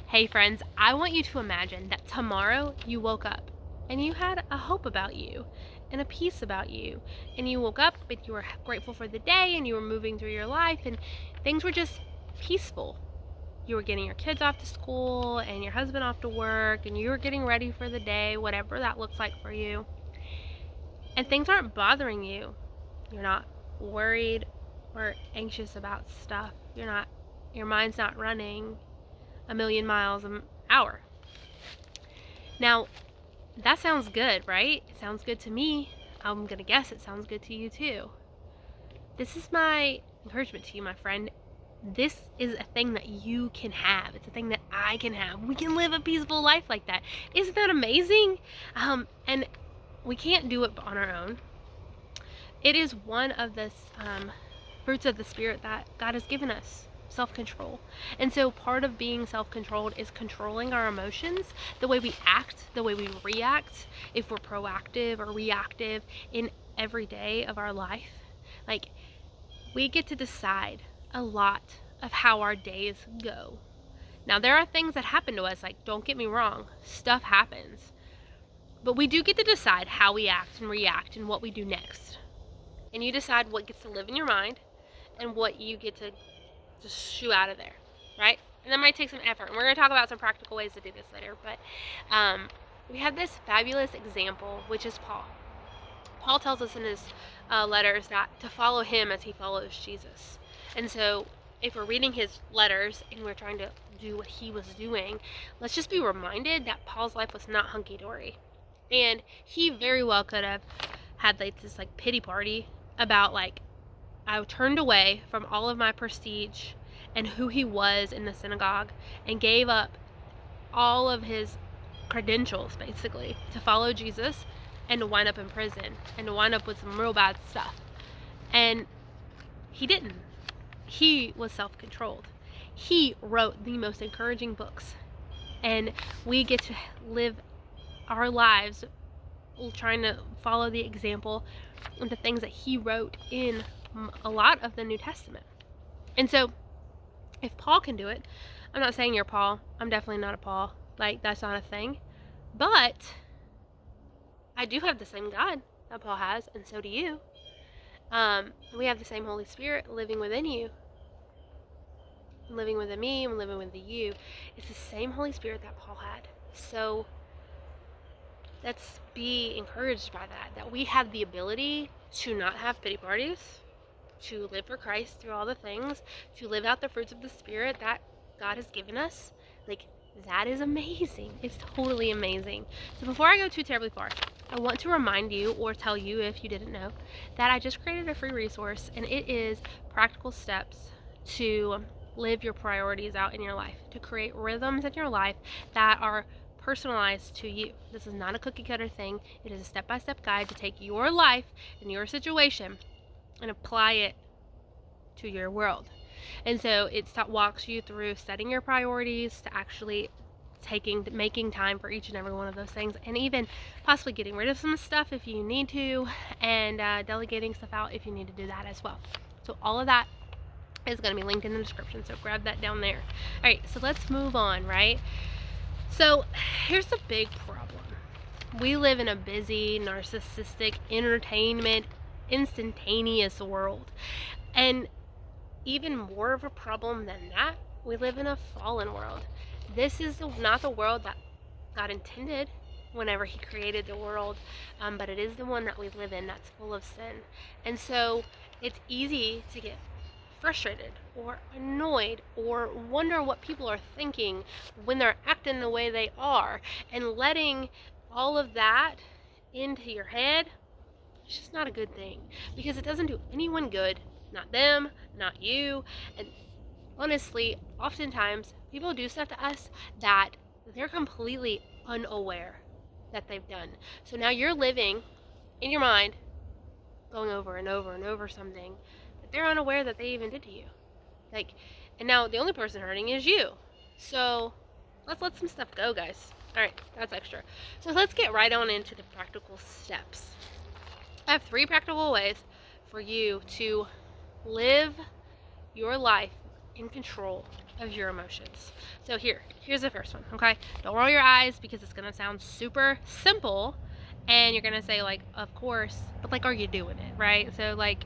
Hey friends, I want you to imagine that tomorrow you woke up and you had a hope about you and a peace about you. And you woke up and you were grateful for the day and you were moving through your life and things were just peaceful. You were getting your kids off to school and your husband off to work and you were getting ready for the day, whatever that looks like for you. And things aren't bothering you. You're not worried or anxious about stuff. Your mind's not running a million miles an hour. Now, that sounds good, right? It sounds good to me. I'm gonna guess it sounds good to you too. This is my encouragement to you, my friend. This is a thing that you can have. It's a thing that I can have. We can live a peaceful life like that. Isn't that amazing? And we can't do it on our own. It is one of the fruits of the Spirit that God has given us, self-control. And so part of being self-controlled is controlling our emotions, the way we act, the way we react, if we're proactive or reactive in every day of our life. Like, we get to decide a lot of how our days go. Now, there are things that happen to us, like, don't get me wrong, stuff happens. But we do get to decide how we act and react and what we do next. And you decide what gets to live in your mind and what you get to just shoo out of there, right? And that might take some effort. And we're going to talk about some practical ways to do this later. But we have this fabulous example, which is Paul. Paul tells us in his letters that to follow him as he follows Jesus. And so if we're reading his letters and we're trying to do what he was doing, let's just be reminded that Paul's life was not hunky-dory. And he very well could have had like this like pity party about like, I turned away from all of my prestige and who he was in the synagogue and gave up all of his credentials basically to follow Jesus and to wind up in prison and to wind up with some real bad stuff. And he didn't. He was self-controlled. He wrote the most encouraging books. And we get to live our lives trying to follow the example and the things that he wrote in a lot of the New Testament. And so if Paul can do it, I'm not saying you're Paul. I'm definitely not a Paul. Like, that's not a thing. But I do have the same God that Paul has, and so do you. We have the same Holy Spirit living within you, living within me, and living within you. It's the same Holy Spirit that Paul had. So let's be encouraged by that we have the ability to not have pity parties, to live for Christ through all the things, to live out the fruits of the Spirit that God has given us. Like, that is amazing. It's totally amazing. So before I go too terribly far, I want to remind you, or tell you if you didn't know, that I just created a free resource, and it is practical steps to live your priorities out in your life, to create rhythms in your life that are personalized to you. This is not a cookie cutter thing. It is a step-by-step guide to take your life and your situation and apply it to your world. And so it walks you through setting your priorities to actually making time for each and every one of those things, and even possibly getting rid of some stuff if you need to, and delegating stuff out if you need to do that as well. So all of that is going to be linked in the description, so grab that down there. All right, so let's move on, right? So here's the big problem. We live in a busy, narcissistic, entertainment, instantaneous world. And even more of a problem than that, we live in a fallen world. This is not the world that God intended whenever he created the world, but it is the one that we live in that's full of sin. And so it's easy to get frustrated or annoyed or wonder what people are thinking when they're acting the way they are, and letting all of that into your head. It's just not a good thing, because it doesn't do anyone good, not them, not you. And honestly, oftentimes people do stuff to us that they're completely unaware that they've done. So now you're living in your mind going over and over and over something that they're unaware that they even did to you. Like, and now the only person hurting is you. So let's let some stuff go, guys. All right, that's extra. So let's get right on into the practical steps. I have 3 practical ways for you to live your life in control of your emotions. So here's the first one, okay? Don't roll your eyes because it's gonna sound super simple and you're gonna say like, of course, but like, are you doing it, right? So like,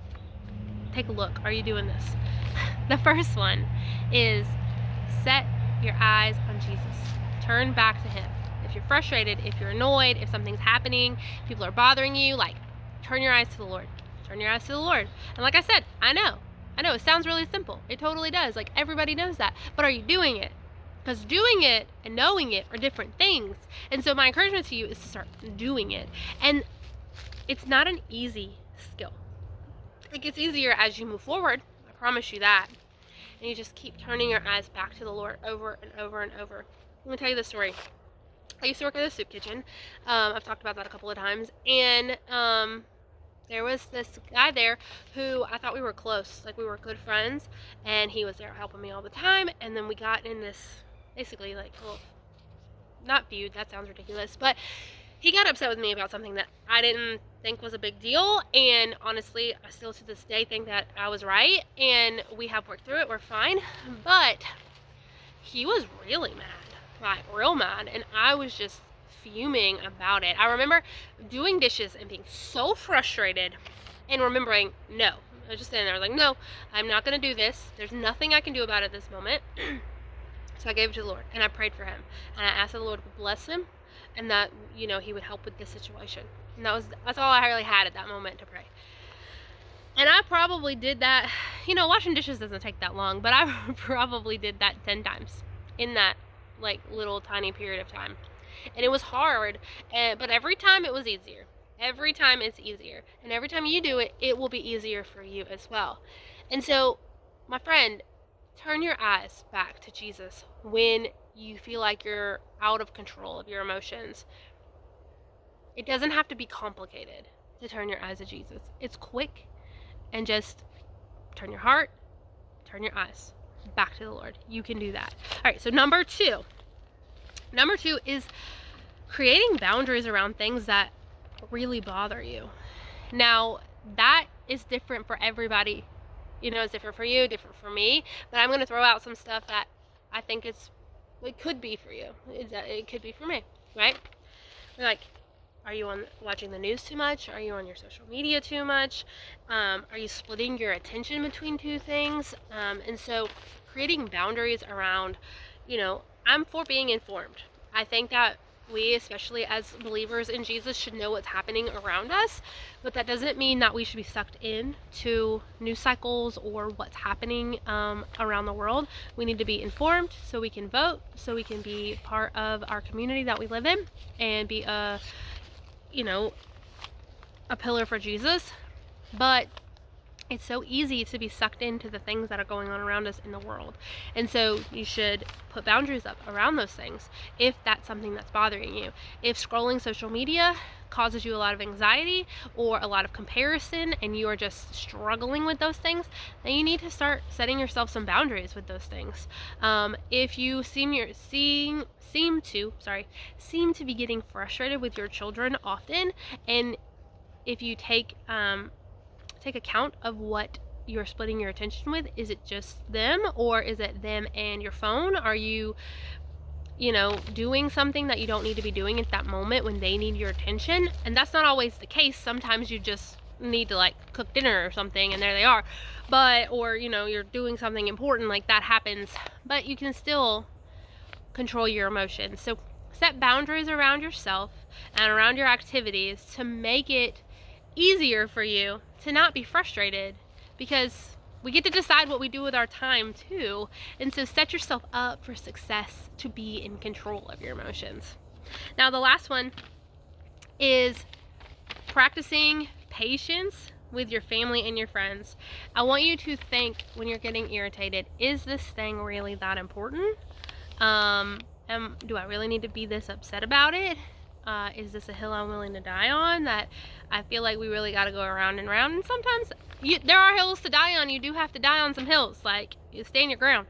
take a look, are you doing this? The first one is set your eyes on Jesus. Turn back to him. If you're frustrated, if you're annoyed, if something's happening, people are bothering you, like, turn your eyes to the Lord. Turn your eyes to the Lord. And like I said, I know, it sounds really simple. It totally does. Like, everybody knows that. But are you doing it? Because doing it and knowing it are different things. And so my encouragement to you is to start doing it. And it's not an easy skill. It gets easier as you move forward. I promise you that. And you just keep turning your eyes back to the Lord over and over and over. I'm going to tell you the story. I used to work at a soup kitchen. I've talked about that a couple of times. And there was this guy there who I thought we were close. Like, we were good friends. And he was there helping me all the time. And then we got in this, basically, like, well, not feud. That sounds ridiculous. But he got upset with me about something that I didn't think was a big deal, and honestly, I still to this day think that I was right, and we have worked through it, we're fine, but he was really mad, like real mad, and I was just fuming about it. I remember doing dishes and being so frustrated and remembering, no, I was just sitting there like, no, I'm not going to do this. There's nothing I can do about it at this moment. So I gave it to the Lord, and I prayed for him, and I asked the Lord to bless him, and that, you know, he would help with this situation. And that's all I really had at that moment to pray. And I probably did that, you know, washing dishes doesn't take that long, but I probably did that 10 times in that, like, little tiny period of time. And it was hard, but every time it was easier. Every time it's easier. And every time you do it, it will be easier for you as well. And so, my friend, turn your eyes back to Jesus when you feel like you're out of control of your emotions. It doesn't have to be complicated to turn your eyes to Jesus. It's quick, and just turn your heart, turn your eyes back to the Lord. You can do that. All right, so number two is creating boundaries around things that really bother you. Now, that is different for everybody. You know, it's different for you, different for me, but I'm going to throw out some stuff that I think it could be for you. It could be for me, right? Like, are you watching the news too much? Are you on your social media too much? Are you splitting your attention between two things? And so creating boundaries around, you know, I'm for being informed. I think that we, especially as believers in Jesus, should know what's happening around us, but that doesn't mean that we should be sucked in to news cycles or what's happening around the world. We need to be informed so we can vote, so we can be part of our community that we live in and be a pillar for Jesus. But it's so easy to be sucked into the things that are going on around us in the world. And so you should put boundaries up around those things if that's something that's bothering you. If scrolling social media causes you a lot of anxiety or a lot of comparison and you are just struggling with those things, then you need to start setting yourself some boundaries with those things. If you seem to be getting frustrated with your children often, and if you take account of what you're splitting your attention with, is it just them, or is it them and your phone? Are you doing something that you don't need to be doing at that moment when they need your attention? And that's not always the case. Sometimes you just need to, like, cook dinner or something and there they are, or you're doing something important, like that happens, but you can still control your emotions. So set boundaries around yourself and around your activities to make it easier for you to not be frustrated, because we get to decide what we do with our time too. And so set yourself up for success to be in control of your emotions. Now, the last one is practicing patience with your family and your friends. I want you to think, when you're getting irritated, is this thing really that important? Do I really need to be this upset about it? Is this a hill I'm willing to die on, that I feel like we really got to go around and around? And sometimes there are hills to die on. You do have to die on some hills. Like, you stand your ground.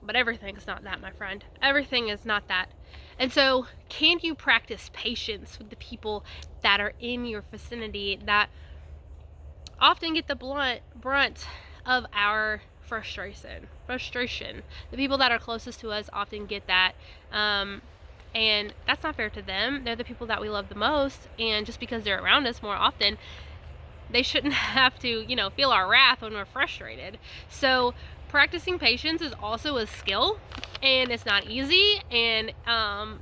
But everything's not that, my friend. Everything is not that. And so, can you practice patience with the people that are in your vicinity that often get the brunt of our frustration. The people that are closest to us often get that, and that's not fair to them. They're the people that we love the most, and just because they're around us more often, they shouldn't have to, feel our wrath when we're frustrated. So practicing patience is also a skill, and it's not easy, and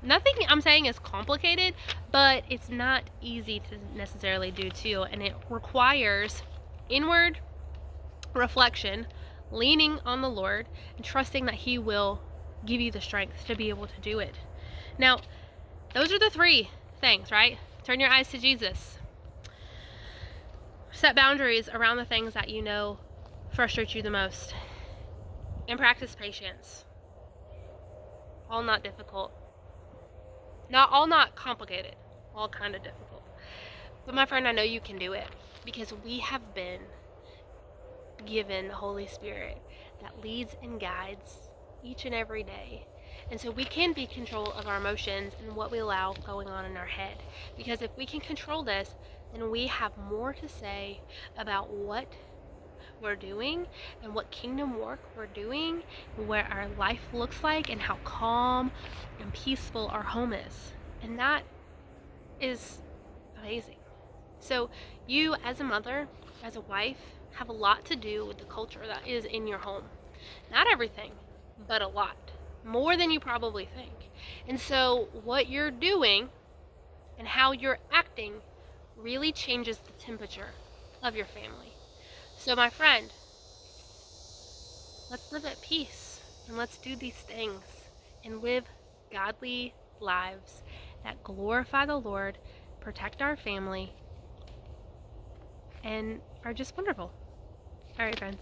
nothing I'm saying is complicated, but it's not easy to necessarily do too, and it requires inward reflection, leaning on the Lord, and trusting that He will give you the strength to be able to do it. Now, those are the 3 things, right? Turn your eyes to Jesus. Set boundaries around the things that you know frustrate you the most. And practice patience. All not difficult. All not complicated. All kind of difficult. But my friend, I know you can do it, because we have been given the Holy Spirit that leads and guides each and every day. And so we can be in control of our emotions and what we allow going on in our head. Because if we can control this, then we have more to say about what we're doing and what kingdom work we're doing, and what our life looks like, and how calm and peaceful our home is. And that is amazing. So you, as a mother, as a wife, have a lot to do with the culture that is in your home. Not everything, but a lot. More than you probably think. And so what you're doing and how you're acting really changes the temperature of your family. So my friend, let's live at peace, and let's do these things and live godly lives that glorify the Lord, protect our family, and are just wonderful. All right, friends.